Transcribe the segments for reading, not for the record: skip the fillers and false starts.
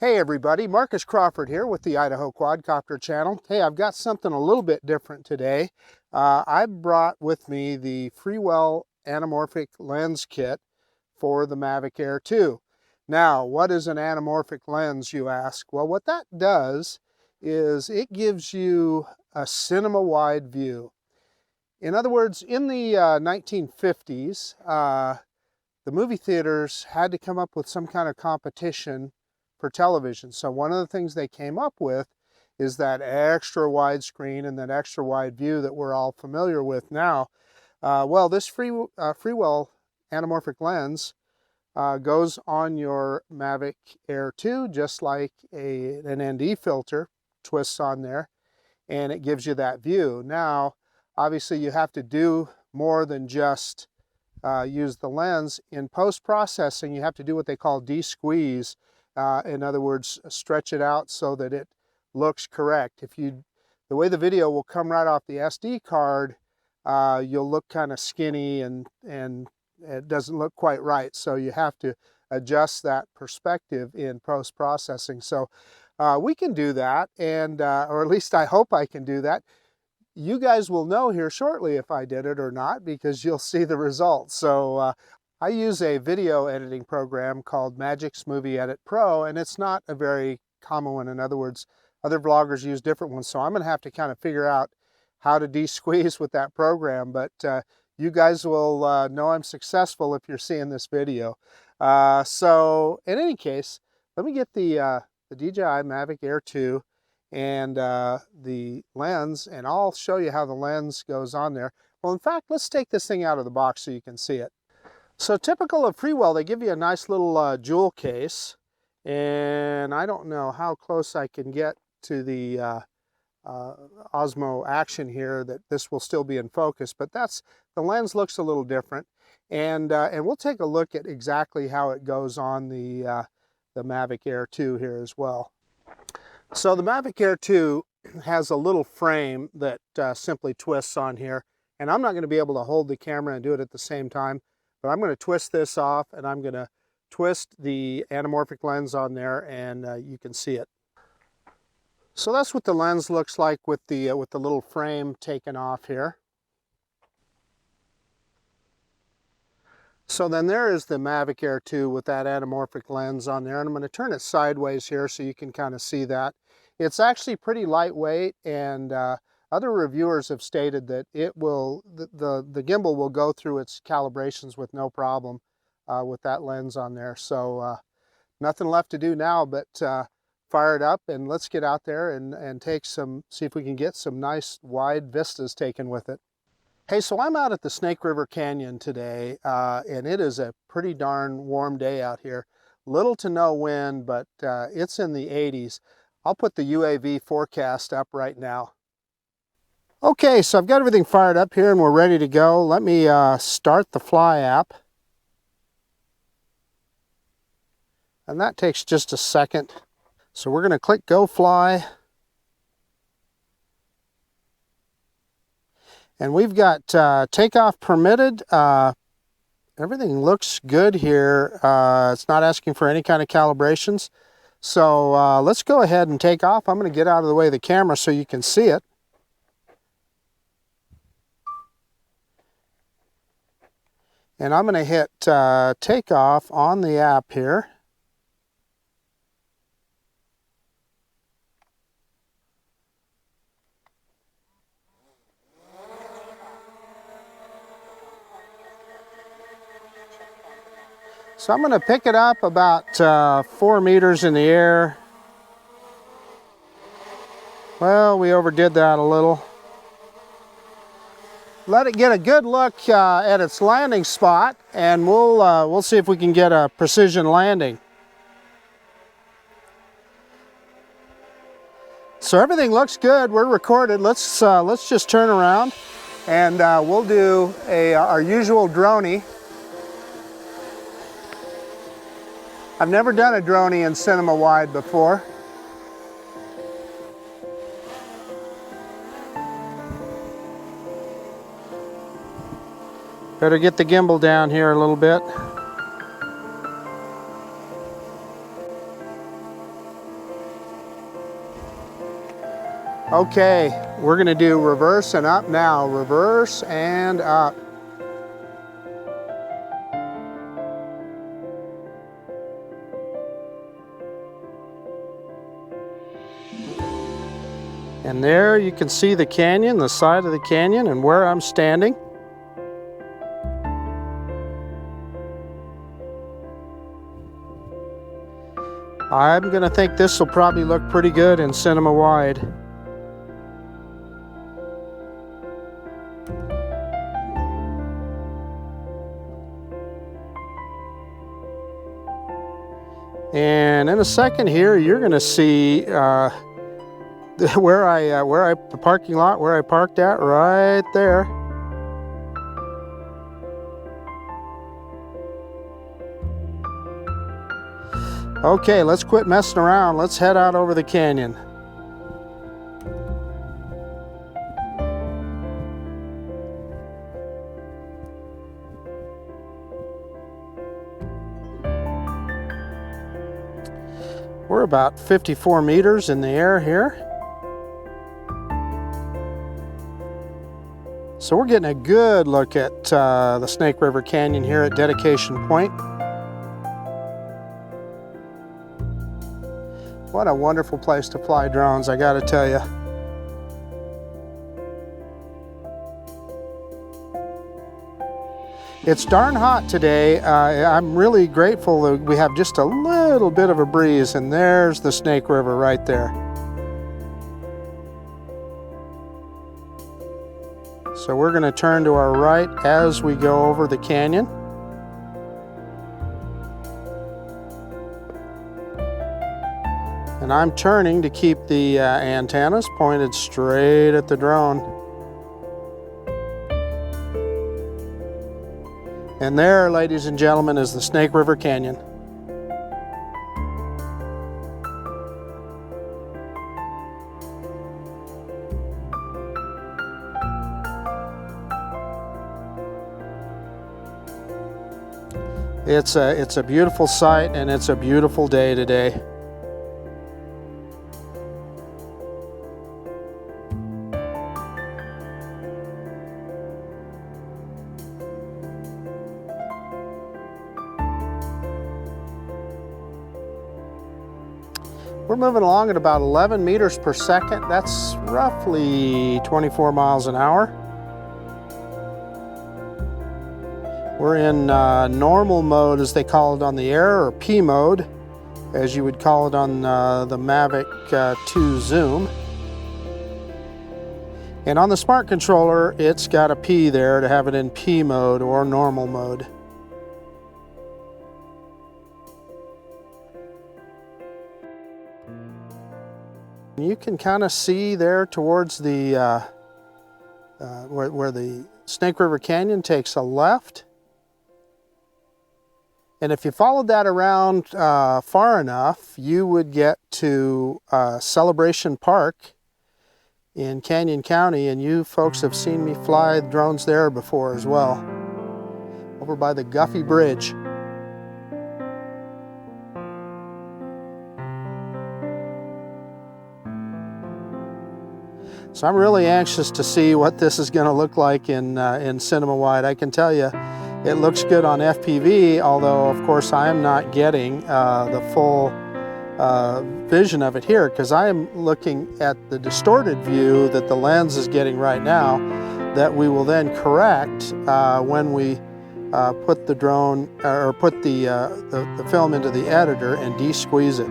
Hey everybody, Marcus Crawford here with the Idaho Quadcopter channel. Hey, I've got something a little bit different today. I brought with me the Freewell Anamorphic Lens kit for the Mavic Air 2. Now, what is an anamorphic lens, you ask? Well, what that does is it gives you a cinema-wide view. In other words, in the 1950s, the movie theaters had to come up with some kind of competition for television. So one of the things they came up with is that extra wide screen and that extra wide view that we're all familiar with now. Well, this Freewell Anamorphic Lens goes on your Mavic Air 2 just like an ND filter twists on there, and it gives you that view. Now, obviously you have to do more than just use the lens. In post-processing, you have to do what they call de-squeeze. In other words, stretch it out so that it looks correct. The way the video will come right off the SD card, you'll look kind of skinny and it doesn't look quite right. So you have to adjust that perspective in post-processing. So we can do that, and or at least I hope I can do that. You guys will know here shortly if I did it or not, because you'll see the results. So I use a video editing program called Magic's Movie Edit Pro, and it's not a very common one. In other words, other vloggers use different ones. So I'm going to have to kind of figure out how to de-squeeze with that program. But you guys will know I'm successful if you're seeing this video. So in any case, let me get the DJI Mavic Air 2 and the lens, and I'll show you how the lens goes on there. Well, in fact, let's take this thing out of the box so you can see it. So typical of Freewell, they give you a nice little jewel case, and I don't know how close I can get to the Osmo action here that this will still be in focus, but the lens looks a little different, and we'll take a look at exactly how it goes on the Mavic Air 2 here as well. So the Mavic Air 2 has a little frame that simply twists on here, and I'm not going to be able to hold the camera and do it at the same time, but I'm going to twist this off, and I'm going to twist the anamorphic lens on there, and you can see it. So that's what the lens looks like with the little frame taken off here. So then there is the Mavic Air 2 with that anamorphic lens on there, and I'm going to turn it sideways here so you can kind of see that. It's actually pretty lightweight, and other reviewers have stated that the gimbal will go through its calibrations with no problem with that lens on there. So nothing left to do now but fire it up, and let's get out there and see if we can get some nice wide vistas taken with it. Hey, so I'm out at the Snake River Canyon today, and it is a pretty darn warm day out here. Little to no wind, but it's in the 80s. I'll put the UAV forecast up right now. Okay, so I've got everything fired up here and we're ready to go. Let me start the Fly app. And that takes just a second. So we're going to click Go Fly. And we've got takeoff permitted. Everything looks good here. It's not asking for any kind of calibrations. So let's go ahead and take off. I'm going to get out of the way of the camera so you can see it. And I'm going to hit takeoff on the app here. So I'm going to pick it up about 4 meters in the air. Well, we overdid that a little. Let it get a good look at its landing spot, and we'll see if we can get a precision landing. So everything looks good. We're recorded. Let's just turn around, and we'll do our usual droney. I've never done a droney in cinema wide before. Better get the gimbal down here a little bit. Okay, we're gonna do reverse and up now. Reverse and up. And there you can see the canyon, the side of the canyon, and where I'm standing. I'm gonna think this will probably look pretty good in cinema wide. And in a second here, you're gonna see the parking lot where I parked at, right there. Okay, let's quit messing around. Let's head out over the canyon. We're about 54 meters in the air here. So we're getting a good look at the Snake River Canyon here at Dedication Point. What a wonderful place to fly drones, I gotta tell you. It's darn hot today. I'm really grateful that we have just a little bit of a breeze, and there's the Snake River right there. So we're gonna turn to our right as we go over the canyon. And I'm turning to keep the antennas pointed straight at the drone. And there, ladies and gentlemen, is the Snake River Canyon. It's a beautiful sight, and it's a beautiful day today. We're moving along at about 11 meters per second. That's roughly 24 miles an hour. We're in normal mode, as they call it on the Air, or P mode, as you would call it on the Mavic 2 Zoom. And on the smart controller, it's got a P there to have it in P mode or normal mode. You can kind of see there towards the where the Snake River Canyon takes a left. And if you followed that around far enough, you would get to Celebration Park in Canyon County, and you folks have seen me fly drones there before as well, over by the Guffey Bridge. So I'm really anxious to see what this is going to look like in cinema wide. I can tell you it looks good on FPV, although of course I am not getting the full vision of it here, because I am looking at the distorted view that the lens is getting right now, that we will then correct when we put the drone or put the film into the editor and de-squeeze it.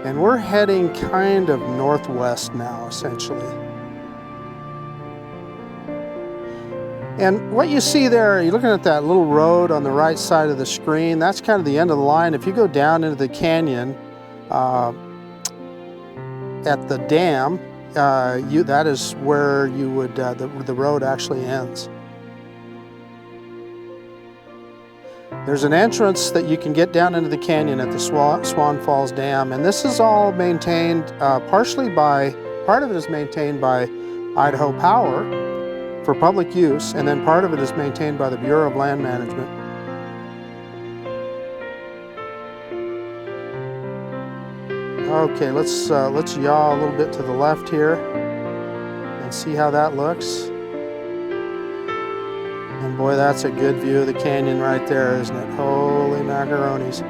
And we're heading kind of northwest now, essentially. And what you see there, you're looking at that little road on the right side of the screen, that's kind of the end of the line. If you go down into the canyon at the dam, that is where you would, the road actually ends. There's an entrance that you can get down into the canyon at the Swan Falls Dam, and this is all maintained partially by, part of it is maintained by Idaho Power for public use, and then part of it is maintained by the Bureau of Land Management. Okay, let's yaw a little bit to the left here and see how that looks. And boy, that's a good view of the canyon right there, isn't it? Holy macaronis.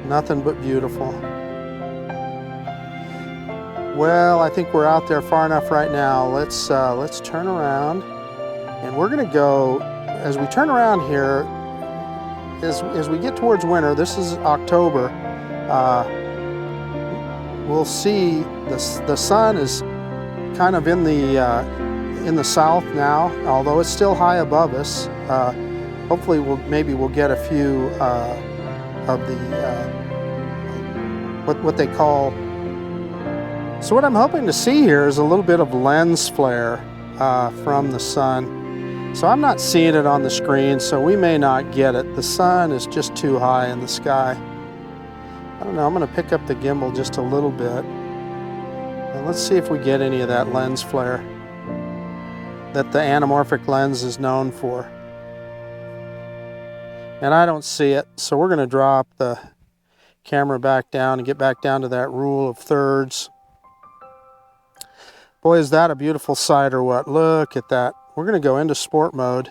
Nothing but beautiful. Well, I think we're out there far enough right now. Let's turn around, and we're gonna go, as we turn around here, as we get towards winter, this is October, we'll see the sun is kind of in the south now, although it's still high above us. Hopefully we'll get a few of the what they call. So what I'm hoping to see here is a little bit of lens flare from the sun. So I'm not seeing it on the screen, so we may not get it. The sun is just too high in the sky. I don't know, I'm gonna pick up the gimbal just a little bit. And let's see if we get any of that lens flare that the anamorphic lens is known for. And I don't see it, so we're gonna drop the camera back down and get back down to that rule of thirds. Boy, is that a beautiful sight or what? Look at that. We're going to go into sport mode,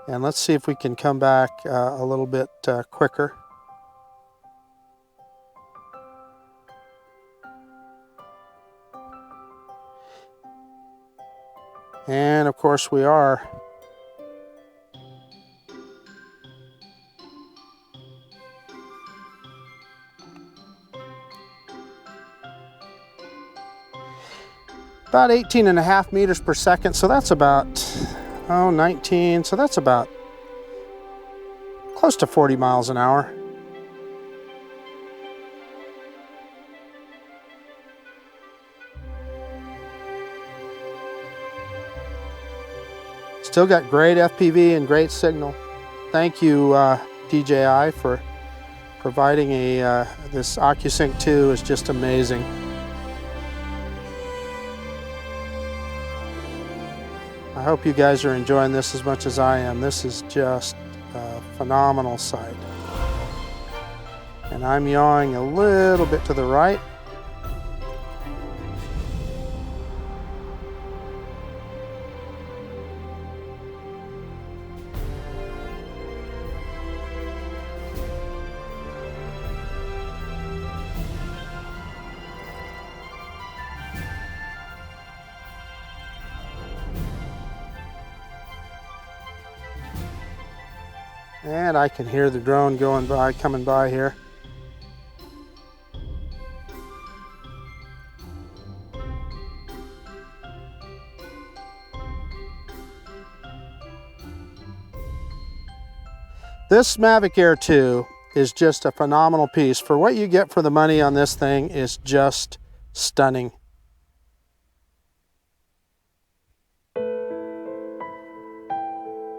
and let's see if we can come back a little bit quicker. And of course we are. About 18.5 meters per second, so that's about 19, so that's about close to 40 miles an hour. Still got great FPV and great signal. Thank you DJI for providing this OcuSync 2 is just amazing. I hope you guys are enjoying this as much as I am. This is just a phenomenal sight. And I'm yawing a little bit to the right. And I can hear the drone coming by here. This Mavic Air 2 is just a phenomenal piece. For what you get for the money on this thing is just stunning.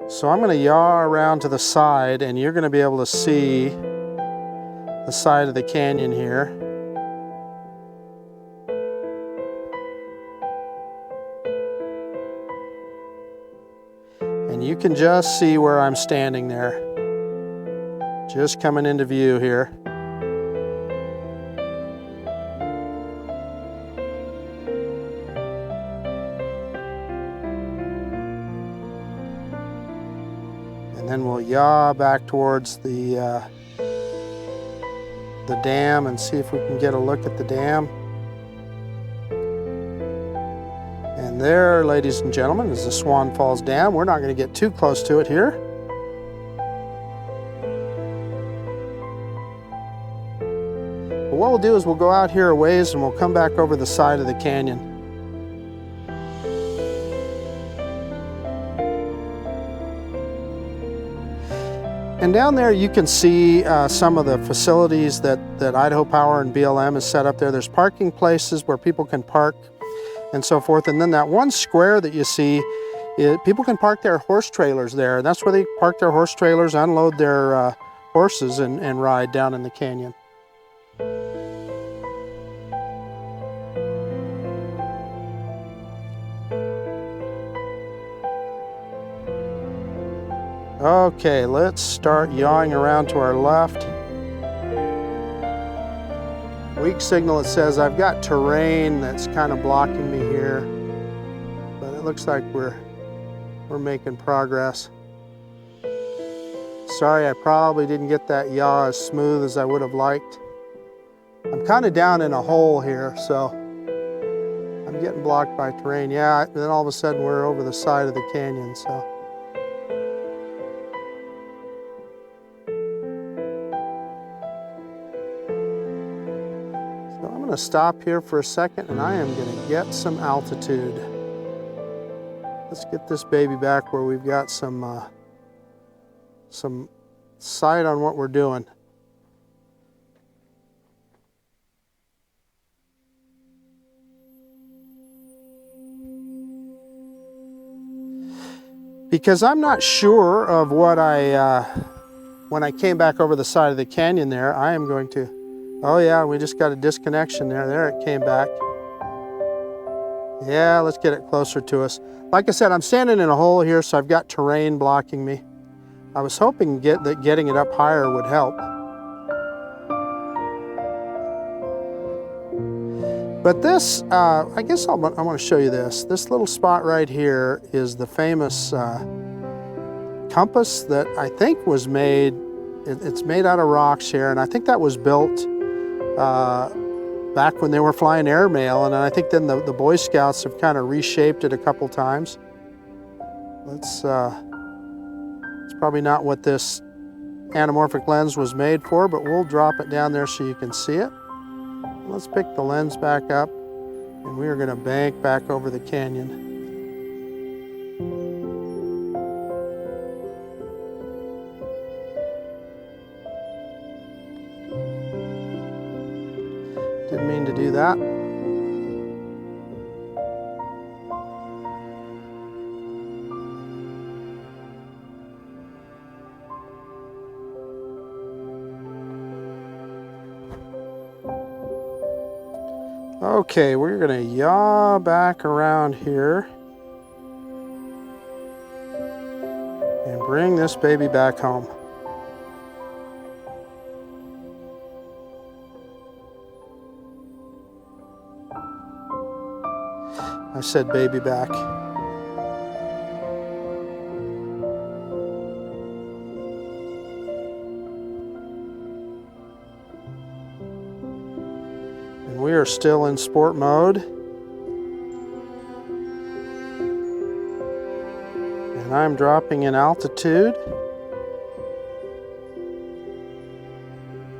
So I'm going to yaw around to the side, and you're going to be able to see the side of the canyon here. And you can just see where I'm standing there. Just coming into view here. And then we'll yaw back towards the dam and see if we can get a look at the dam. And there, ladies and gentlemen, is the Swan Falls Dam. We're not going to get too close to it here. But what we'll do is we'll go out here a ways and we'll come back over the side of the canyon. And down there you can see some of the facilities that Idaho Power and BLM has set up there. There's parking places where people can park and so forth. And then that one square that you see, people can park their horse trailers there. And that's where they park their horse trailers, unload their horses and ride down in the canyon. Okay, let's start yawing around to our left. Weak signal, it says I've got terrain that's kind of blocking me here, but it looks like we're making progress. Sorry, I probably didn't get that yaw as smooth as I would have liked. I'm kind of down in a hole here, so I'm getting blocked by terrain. Yeah, and then all of a sudden we're over the side of the canyon, so. I'm going to stop here for a second and I am going to get some altitude. Let's get this baby back where we've got some sight on what we're doing. Because I'm not sure of what when I came back over the side of the canyon there, I am going to, oh yeah, we just got a disconnection there. There it came back. Yeah, let's get it closer to us. Like I said, I'm standing in a hole here, so I've got terrain blocking me. I was hoping that getting it up higher would help. But this, I guess I want to show you this. This little spot right here is the famous compass that I think was made, it's made out of rocks here, and I think that was built back when they were flying airmail, and I think then the Boy Scouts have kind of reshaped it a couple times. It's probably not what this anamorphic lens was made for, but we'll drop it down there so you can see it. Let's pick the lens back up, and we are going to bank back over the canyon. Didn't mean to do that. Okay, we're going to yaw back around here and bring this baby back home. I said baby back. We are still in sport mode, and I'm dropping in altitude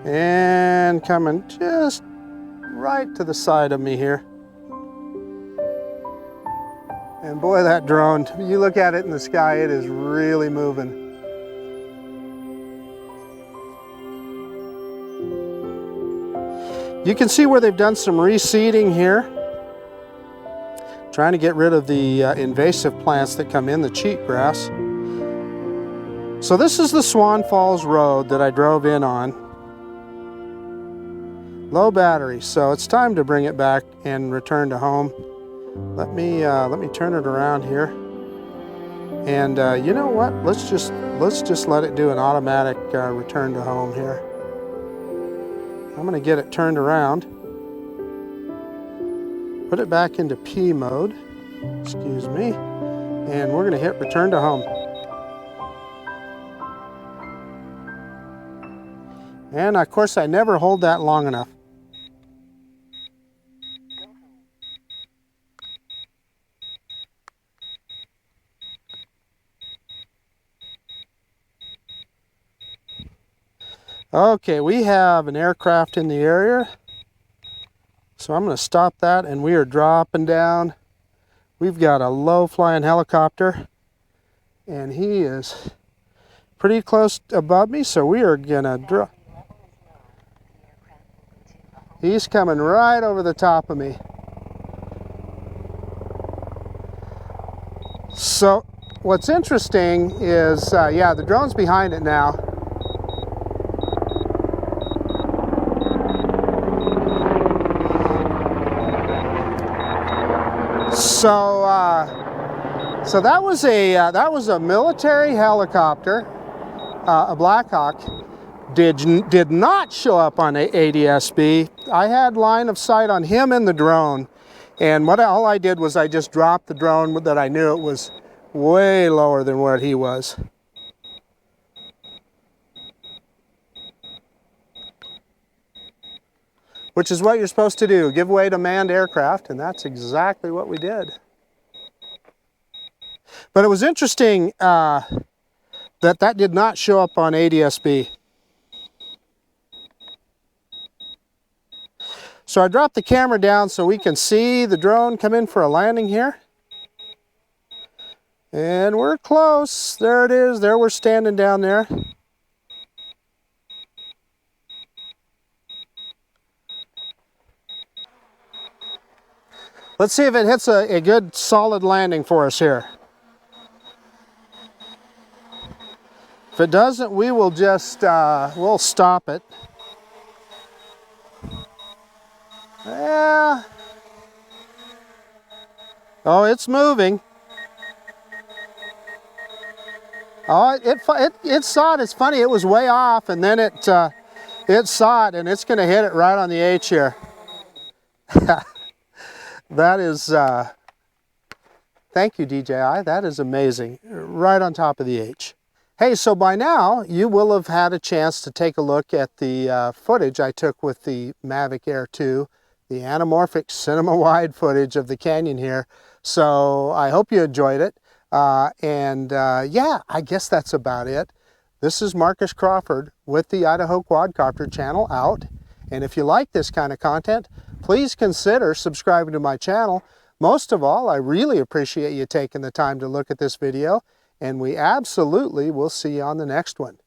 and coming just right to the side of me here. And boy, that drone, you look at it in the sky, it is really moving. You can see where they've done some reseeding here, trying to get rid of the invasive plants that come in, the cheatgrass. So this is the Swan Falls Road that I drove in on. Low battery, so it's time to bring it back and return to home. Let me turn it around here. And you know what? Let's just let it do an automatic return to home here. I'm going to get it turned around, put it back into P mode, excuse me, and we're going to hit return to home. And of course I never hold that long enough. Okay, we have an aircraft in the area, so I'm going to stop that, and we are dropping down. We've got a low-flying helicopter, and he is pretty close above me, so we are going to drop. He's coming right over the top of me. So what's interesting is, yeah, the drone's behind it now. So that was a military helicopter, a Black Hawk, did not show up on ADS-B. I had line of sight on him and the drone, and all I did was I just dropped the drone that I knew it was way lower than where he was. Which is what you're supposed to do, give way to manned aircraft, and that's exactly what we did. But it was interesting that did not show up on ADS-B. So I dropped the camera down so we can see the drone come in for a landing here. And we're close. There it is. There we're standing down there. Let's see if it hits a good solid landing for us here. If it doesn't, we will just, we'll stop it. Yeah. Oh, it's moving. Oh, it saw it. It's funny, it was way off, and then it saw it, and it's going to hit it right on the H here. That is, thank you, DJI. That is amazing. Right on top of the H. Hey, so by now, you will have had a chance to take a look at the footage I took with the Mavic Air 2, the anamorphic cinema-wide footage of the canyon here. So I hope you enjoyed it. Yeah, I guess that's about it. This is Marcus Crawford with the Idaho Quadcopter channel out. And if you like this kind of content, please consider subscribing to my channel. Most of all, I really appreciate you taking the time to look at this video, and we absolutely will see you on the next one.